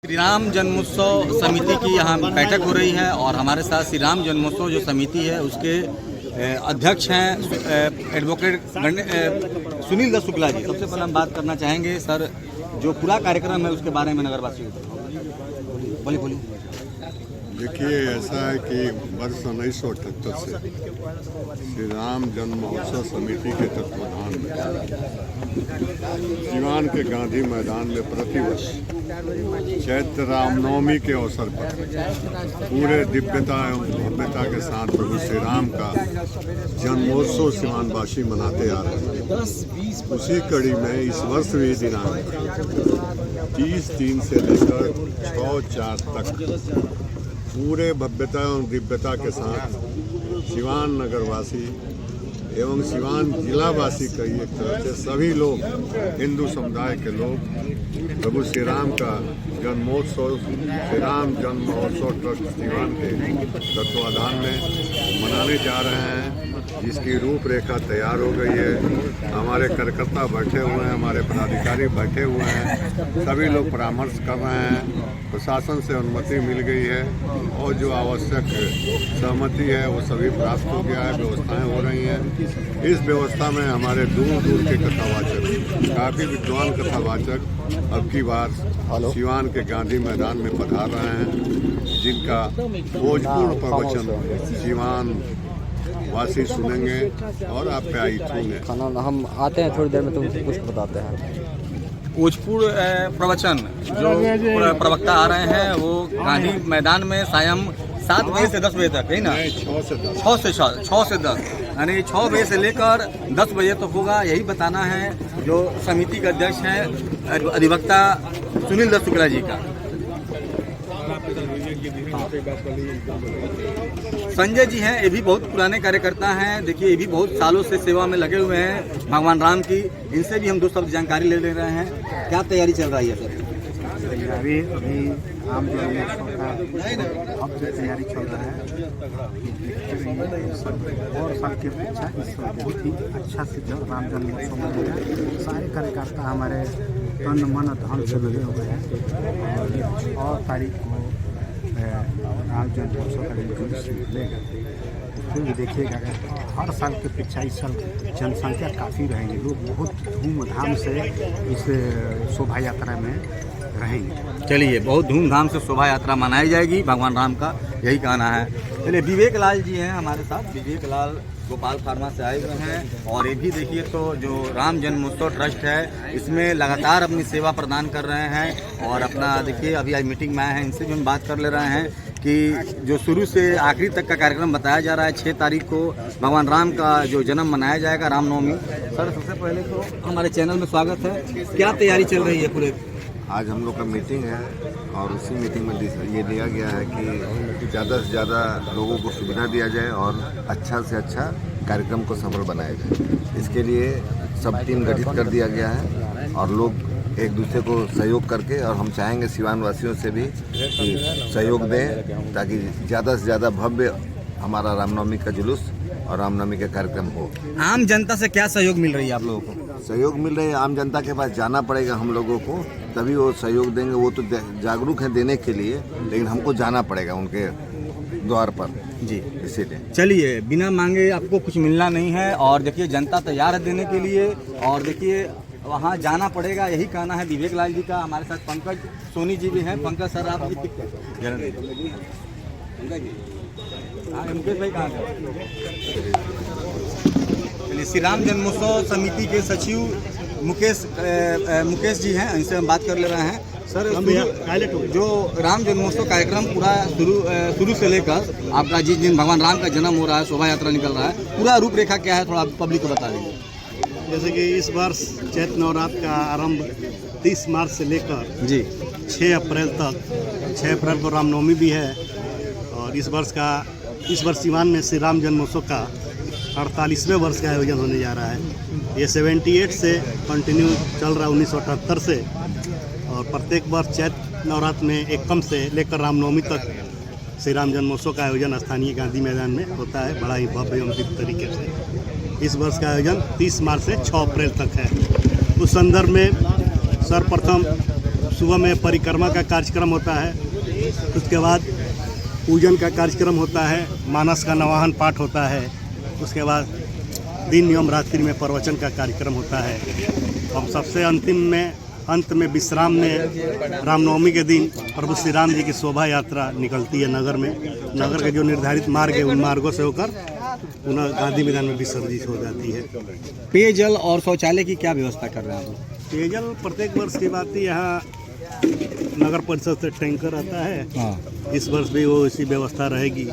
श्री राम जन्मोत्सव समिति की यहाँ बैठक हो रही है और हमारे साथ श्री राम जन्मोत्सव जो समिति है उसके अध्यक्ष हैं एडवोकेट सुनील दत्त शुक्ला जी। सबसे पहले हम बात करना चाहेंगे सर, जो पूरा कार्यक्रम है उसके बारे में नगरवासियों को बोलिए। देखिए, ऐसा है कि वर्ष 1978 से श्री राम जन्म महोत्सव समिति के तत्वाधान में सिवान के गांधी मैदान में प्रतिवर्ष चैत्र रामनवमी के अवसर पर पूरे दिव्यता एवं भव्यता के साथ प्रभु श्री राम का जन्मोत्सव सिवानवासी मनाते आ रहे हैं। उसी कड़ी में इस वर्ष भी दिनांक 30/3 से लेकर 6/4 तक पूरे भव्यता एवं दिव्यता के साथ सिवान नगरवासी एवं सिवान जिलावासी का एक तरह से सभी लोग, हिंदू समुदाय के लोग प्रभु श्री राम का जन्मोत्सव श्री राम जन्म महोत्सव ट्रस्ट सिवान के तत्वाधान में मनाने जा रहे हैं, जिसकी रूपरेखा तैयार हो गई है। हमारे कार्यकर्ता बैठे हुए हैं, हमारे पदाधिकारी बैठे हुए हैं, सभी लोग परामर्श कर रहे हैं। प्रशासन से अनुमति मिल गई है और जो आवश्यक सहमति है वो सभी प्राप्त हो गया है, व्यवस्थाएं हो रही हैं। इस व्यवस्था में हमारे दूर दूर के कथावाचक, काफ़ी विद्वान कथावाचक अब की बार सिवान के गांधी मैदान में पधार रहे हैं, जिनका भोजपूर्ण प्रवचन सिवान वासी सुनेंगे और आप्यायित होंगे। खाना हम आते हैं थोड़ी देर में, तुमसे कुछ बताते हैं। भोजपुर प्रवचन जो प्रवक्ता आ रहे हैं वो गांधी मैदान में सायं 7 बजे से 10 बजे तक है ना? 6 से 10 यानी 6 बजे से लेकर 10 बजे तक होगा। यही बताना है जो समिति के अध्यक्ष हैं अधिवक्ता सुनील दत्त शुक्ला जी का। संजय जी हैं, ये भी बहुत पुराने कार्यकर्ता हैं। देखिए, ये भी बहुत सालों से सेवा में लगे हुए हैं भगवान राम की। इनसे भी हम 2 शब्द जानकारी ले रहे हैं। क्या तैयारी चल रही है सर? तैयारी अभी राम जन्मोत्सव का भव्य तैयारी चल रहा है। और साल की अपेक्षा इस साल बहुत ही अच्छा से राम जन्मोत्सव मनाया। सारे कार्यकर्ता हमारे तन मन धन से लगे हुए हैं और 6 तारीख को राम जन्मोत्सव का जुलूस निकलेगा। फिर भी देखिएगा, हर साल की अपेक्षा इस साल जनसंख्या काफ़ी रहेगी। लोग बहुत धूमधाम से इस शोभा यात्रा में रहेंगे। चलिए, बहुत धूमधाम से शोभा यात्रा मनाई जाएगी भगवान राम का, यही कहना है। चलिए, विवेक लाल जी हैं हमारे साथ। विवेक लाल गोपाल फार्मा से आए हुए हैं और ये भी देखिए तो जो राम जन्मोत्सव ट्रस्ट है इसमें लगातार अपनी सेवा प्रदान कर रहे हैं और अपना देखिए अभी आज मीटिंग में आए हैं, इनसे भी हम बात कर ले रहे हैं कि जो शुरू से आखिरी तक का कार्यक्रम बताया जा रहा है। 6 तारीख को भगवान राम का जो जन्म मनाया जाएगा, रामनवमी। सर, सबसे पहले तो हमारे चैनल में स्वागत है। क्या तैयारी चल रही है पूरे? आज हम लोग का मीटिंग है और उसी मीटिंग में ये लिया गया है कि ज़्यादा से ज़्यादा लोगों को सुविधा दिया जाए और अच्छा से अच्छा कार्यक्रम को सफल बनाया जाए। इसके लिए सब टीम गठित कर दिया गया है और लोग एक दूसरे को सहयोग करके, और हम चाहेंगे सिवान वासियों से भी कि सहयोग दें ताकि ज़्यादा से ज़्यादा भव्य हमारा रामनवमी का जुलूस और रामनवमी का कार्यक्रम हो। आम जनता से क्या सहयोग मिल रही है आप लोगों को? सहयोग मिल रही है, आम जनता के पास जाना पड़ेगा हम लोगों को, तभी वो सहयोग देंगे। वो तो जागरूक हैं देने के लिए, लेकिन हमको जाना पड़ेगा उनके द्वार पर जी, इसीलिए। चलिए, बिना मांगे आपको कुछ मिलना नहीं है और देखिए जनता तैयार है देने के लिए और देखिए वहाँ जाना पड़ेगा, यही कहना है विवेक लाल जी का। हमारे साथ पंकज सोनी जी भी हैं। पंकज सर, आप मुकेश भाई कहाँ गए? श्री राम जन्मोत्सव समिति के सचिव मुकेश जी हैं, इनसे हम बात कर ले रहे हैं। सर, जो राम जन्मोत्सव कार्यक्रम पूरा शुरू से लेकर आपका जिस दिन भगवान राम का जन्म हो रहा है, शोभा यात्रा निकल रहा है, पूरा रूपरेखा क्या है, थोड़ा पब्लिक को बता दीजिए। जैसे कि इस वर्ष चैत्र नवरात्र का आरंभ 30 मार्च से लेकर जी 6 अप्रैल तक। 6 अप्रैल को रामनवमी भी है और इस वर्ष सिवान में श्री राम जन्मोत्सव का 48वें वर्ष का आयोजन होने जा रहा है। ये 78 से कंटिन्यू चल रहा है, 1978 से, और प्रत्येक वर्ष चैत्र नवरात्र में एकम से लेकर रामनवमी तक श्री राम जन्मोत्सव का आयोजन स्थानीय गांधी मैदान में होता है, बड़ा ही भव्य एवं दिव्य तरीके से। इस वर्ष का आयोजन 30 मार्च से 6 अप्रैल तक है। उस संदर्भ में सर्वप्रथम सुबह में परिक्रमा का कार्यक्रम होता है, उसके बाद पूजन का कार्यक्रम होता है, मानस का नवाहन पाठ होता है, उसके बाद दिन एवं रात्रि में प्रवचन का कार्यक्रम होता है। और सबसे अंत में विश्राम में रामनवमी के दिन प्रभु श्री राम जी की शोभा यात्रा निकलती है नगर में। नगर के जो निर्धारित मार्ग है उन मार्गों से होकर पुनः गांधी मैदान में विसर्जित हो जाती है। पेयजल और शौचालय की क्या व्यवस्था कर रहे हैं आप लोग? पेयजल प्रत्येक वर्ष की बात है, यहाँ नगर परिषद से टैंकर आता है। हाँ। इस वर्ष भी वो इसी व्यवस्था रहेगी।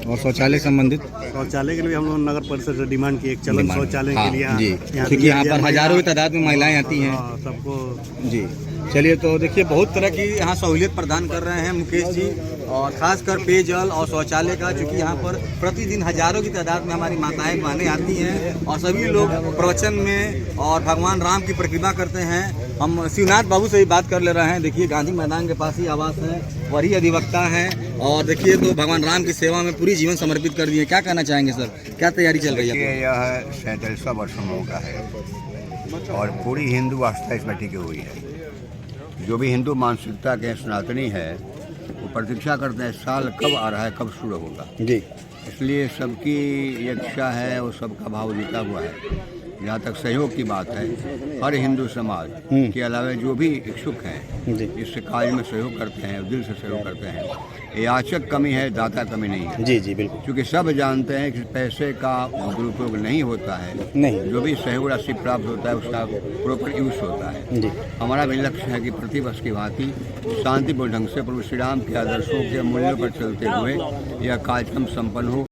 और शौचालय संबंधित? शौचालय के लिए हम लोग नगर परिषद से डिमांड की एक चलन शौचालय हाँ, के लिए जी, क्योंकि यहाँ पर हजारों की तादाद में महिलाएं आती हैं। सबको जी चलिए, तो देखिए बहुत तरह की यहाँ सहूलियत प्रदान कर रहे हैं मुकेश जी, और खासकर पेयजल और शौचालय का, चूँकि यहाँ पर प्रतिदिन हजारों की तादाद में हमारी माताएं बहनें आती हैं और सभी लोग प्रवचन में और भगवान राम की परिक्रमा करते हैं। हम शिवनाथ बाबू से भी बात कर ले रहे हैं। देखिए गांधी मैदान के पास ही आवास है, वही अधिवक्ता हैं, और देखिए तो भगवान राम की सेवा में पूरी जीवन समर्पित कर दिए। क्या कहना चाहेंगे सर, क्या तैयारी चल रही है? यह 47वां वर्ष हम लोगों का है और पूरी हिंदू आस्था इसमें टिकी हुई है। जो भी हिंदू मानसिकता के सनातनी है वो प्रतीक्षा करते हैं साल कब आ रहा है, कब शुरू होगा जी। इसलिए सबकी ये इच्छा है और सबका भाव जुटा हुआ है। जहाँ तक सहयोग की बात है, हर हिंदू समाज के अलावा जो भी इच्छुक हैं इस कार्य में सहयोग करते हैं, दिल से सहयोग करते हैं। याचक कमी है, दाता कमी नहीं है। जी जी बिल्कुल, क्योंकि सब जानते हैं कि पैसे का दुरुपयोग नहीं होता है, नहीं, जो भी सहयोग राशि प्राप्त होता है उसका प्रॉपर यूज होता है। जी। हमारा भी लक्ष्य है कि प्रतिवर्ष की भांति शांतिपूर्ण ढंग से प्रभु श्री राम के आदर्शों के मूल्यों पर चलते हुए यह कार्यक्रम संपन्न हो।